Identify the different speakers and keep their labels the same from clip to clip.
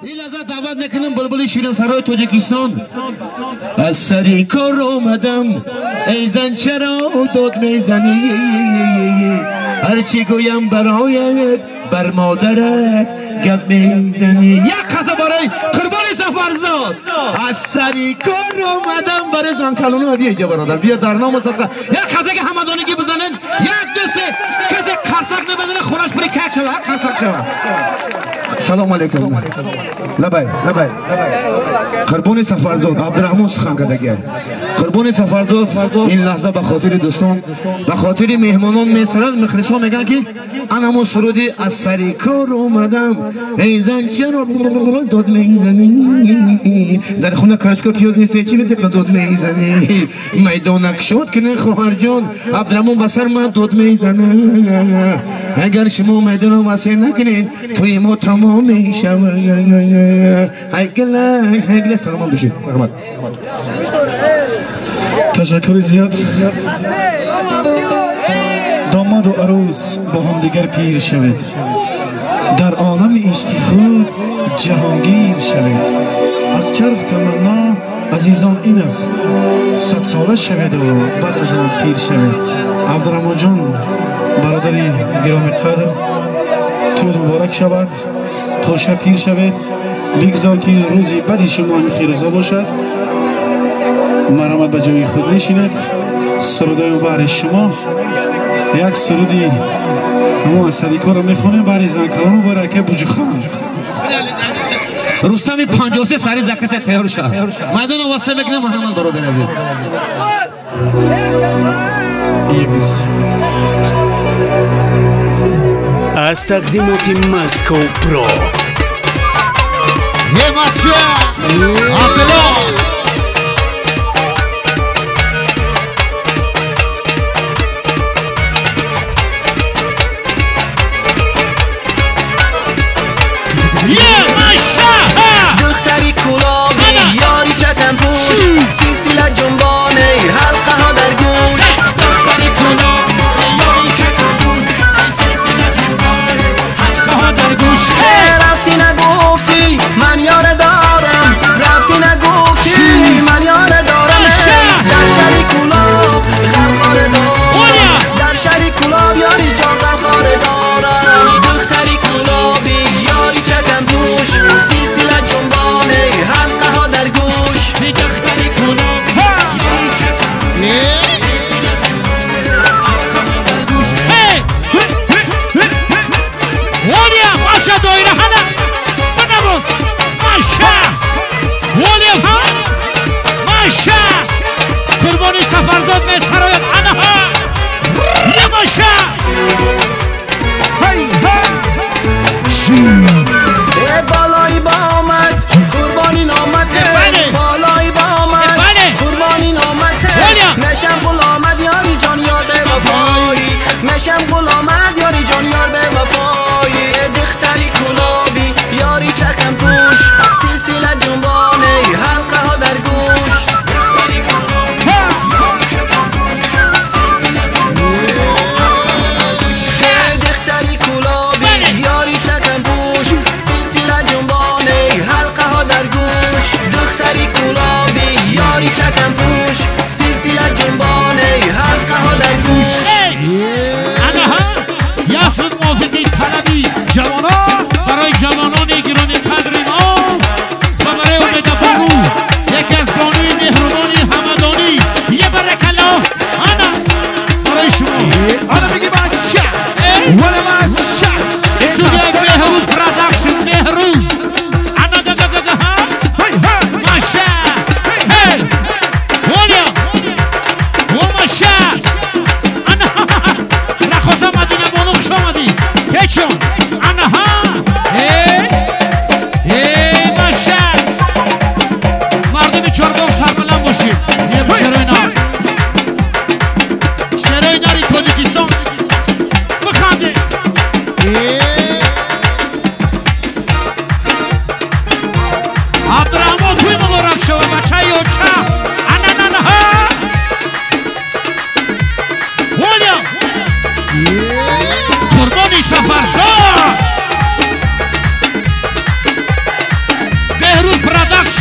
Speaker 1: این لحظه دعوت نکنم بلبل شیرین سرای تاجیکستان از سری کار آمدم ای زن چرا داد میزنی هرچی گویم برایت بر مادرت گپ میزنی یک قصه برای قربان سفرزاد از سری کار آمدم برای زن کلانو هدیه اینجا برادر بیا در نام صدقه یک قصه که همدانگی بزنن یک دسته کسی قرصک نبزنه خونش بری کک شده قرصک شده سلام علیکم لبای قربان سفرزاد عبدالرحمن سخن کردگی قربان سفرزاد این لحظه به خاطر دوستان به خاطر مهمانان میسرد مخلصان میگن که انمو سرودی از سری کار اومدم ای زن چرا داد میزنی در خونه کرشکا پیاز نیستی چی بدی داد میزنی میدانک شد که نه خواهر جان عبدالرحمن بسر من داد میزنه اگر شما میدان رو وسیع نکنید توی ما تمام میشم هیگله سلام بشید
Speaker 2: تشکر زیاد داماد و عروس با هم دیگر پیر شوید در عالم عشق خود جهانگیر شوید از چرخ تمنا عزیزان این است 100 ساله شوید و بعد از آن پیر شوید عبدالرحمن جان برادری گرامی قدر تو مبارک شود خوشا پیر شوید بگذار که روزی بدی شما خیر روزا باشد مرامت به جای خود نشیند سرودای برای شما یک سرودی ما اصلی کار رو میخونیم برای زنکلان و برای که بوجو خان
Speaker 1: رستم 53 سری زکسه تیار شد مردان واسه بکنه محمد برادر عزیز
Speaker 3: از تقدیمات مسکو پرو
Speaker 4: دختری کلابی یاری چکم پوش سلسله جنبانه حلقه ها در گوش دختری کلابی یاری چکم پوش سلسله جنبانه حلقه ها در گوش رفتی نگفتی من یار دارم رفتی نگفتی من یار دارم در شری کلاب خرخاره دارم در شری کلاب یاری جان خرخاره دارم دختری کلابی یاری چکم پوش سلسله جنبانه حلقه ها در گوش دختری کلابی یاری چکم پوش سلسله جنبانه حلقه ها در گوش
Speaker 5: ولیا ماشا دایره هنه بنامو ماشا ولیا ها ماشا قربانی سفرزاد می سرایت انها یه ماشا
Speaker 4: بالایی با آمد قربانی نامته بالایی با آمد قربانی نامته نشم غلامت یاری جان یار به وفایی نشم غلامت یاری جان یار به وفایی دختری کلابی یاری چکم پوش سلسله جنبانه حلقه ها در گوش دختری کلابی یاری چکم پوش سلسله جنبانه حلقه ها در گوش دختری کلابی یاری چکم پوش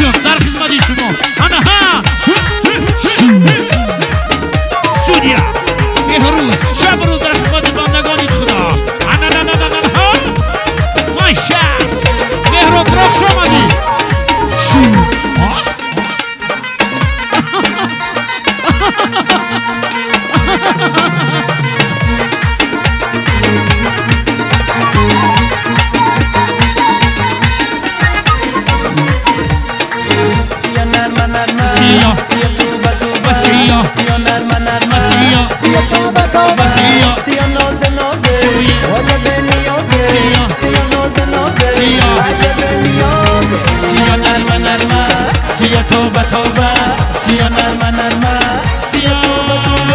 Speaker 5: جون در خدمت شما آنها استودیا بهروز شب روز در خدمت بندگان خدا آنها ماشا بهرو برخش آمدی
Speaker 4: سیا توبه توبه سیا نرمه نرمه سیا توبه توبه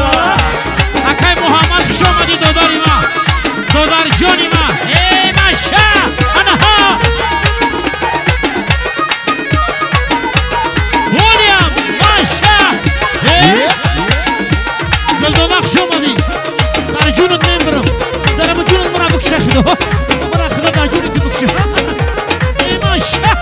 Speaker 5: اکای محمد شما دی دوداری ما دودار جانی ما ای ماشا آنها ولیام ماشا دلدولق شما دی در جونت نمیبرم درم جونت مرا بکشه خدا مرا خدا در جونت بکشه ای ماشا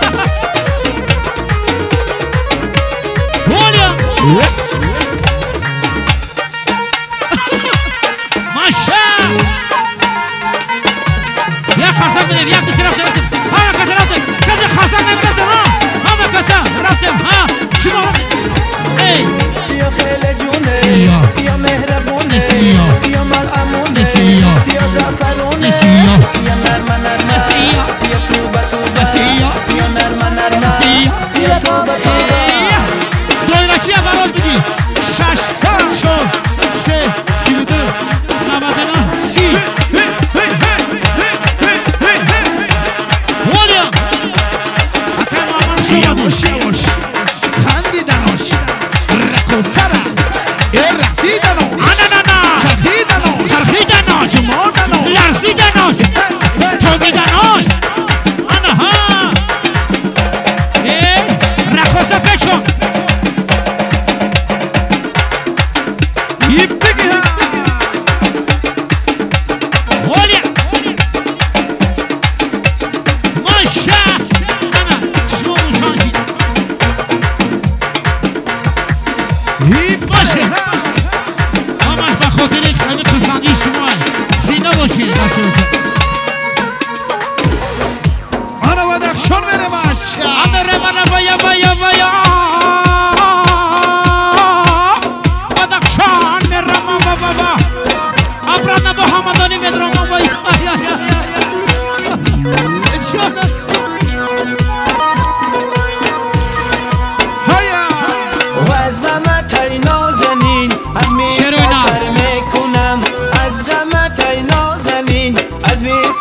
Speaker 5: ماشا يا خاصك من ياك بس رفتم ها كذا رفتم كذا خاصك من رفتم ها ما كذا رفتم ها شو ما اي
Speaker 4: سیا خیلی جونه
Speaker 5: سیا
Speaker 4: سیا مهربونه
Speaker 5: سیا
Speaker 4: سیا ملعمونه
Speaker 5: سیا
Speaker 4: سیا زعفرونه
Speaker 5: سیا
Speaker 4: سیا نرمه نرمه
Speaker 5: سیا
Speaker 4: سیا توبه توبه
Speaker 5: سیا
Speaker 4: سیا نرمه نرمه سیا توبه توبه
Speaker 5: دویره چیه برات بگی 6 4 3 32 99 30 ولیام
Speaker 2: حتی مامان شیاموش خندیدناش رقصرم رقصیدناش چرخیدناش
Speaker 5: لرزیدناش تومیدناش آنها رقصه پشون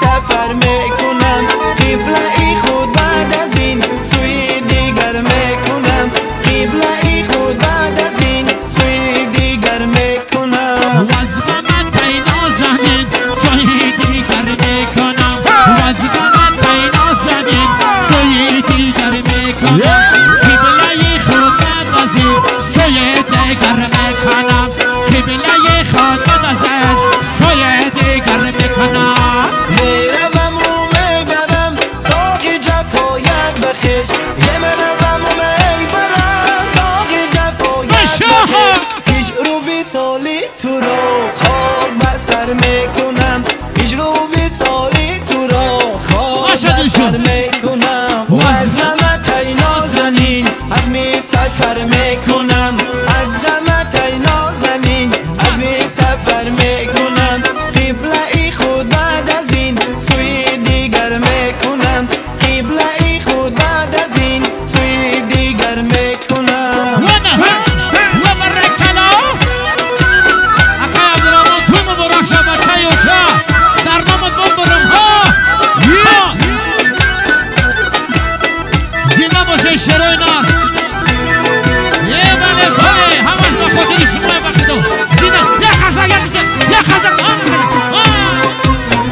Speaker 4: سفر میکنم قبله خود بعد از این سوی دیگر میکنم قبله خود بعد از این سوی دیگر میکنم
Speaker 5: و از غمت پینا زمین سوی دیگر میکنم و از غمت پینا زمین سوی دیگر میکنم قبله خود بعد از این سوی دیگر میکنم قبله خود بعد از این سوی دیگر میکنم
Speaker 4: سالی تو را خواب بر سر میکنم اجروی سالی تو را خواب بر سر میکنم و از غمت ای نازنین از می سفر میکنم از غمت ای نازنین از می سفر میکنم قبله خود بعد از این سوی دیگر میکنم قبله خود بعد از این سوی دیگر میکنم
Speaker 5: در نامت بمبرم ها زنده باشه شروع نار بله بله همش به خاطر شما بخدو زنده یک خزک یک خزک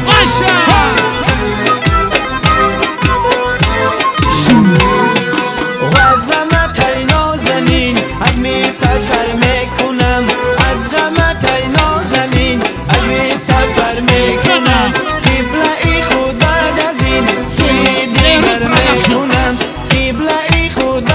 Speaker 5: ماشا
Speaker 4: و از غمت ای نازنین از می سفر میکنم از غمت ای نازنین از می سفر میکنم قبله خود بعد از این سوی دیگر میکنم قبله خود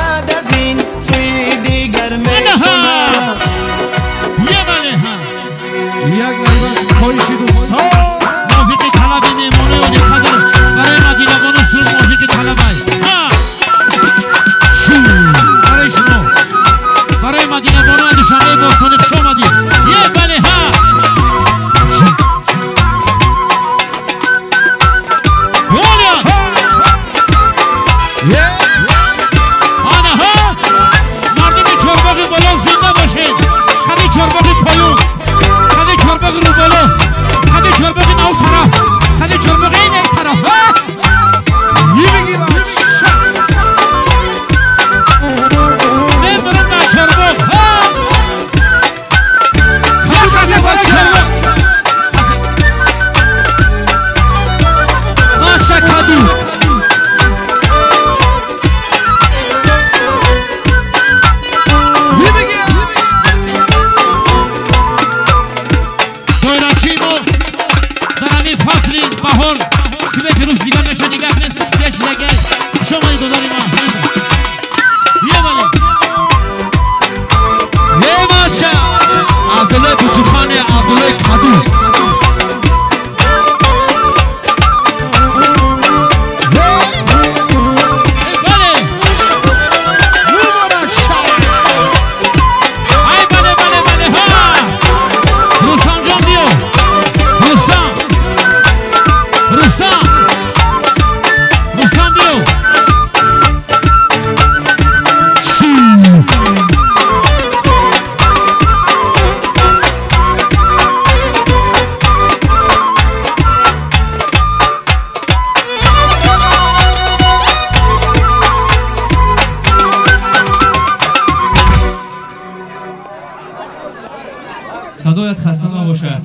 Speaker 5: صدایت خسته نباشد.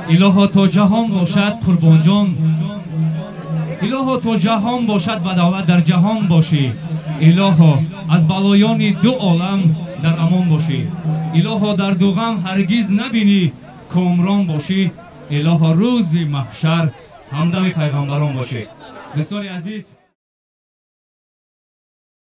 Speaker 5: الها تا جهان باشد قربان جان، الها تا جهان باشد بدولت در جهان باشی. الها از بلایان دو عالم در امان باشی. الها در دو غم هرگز نبینی کامران باشی. الها روز محشر همدم پیغمبران باشی. دوستان عزیز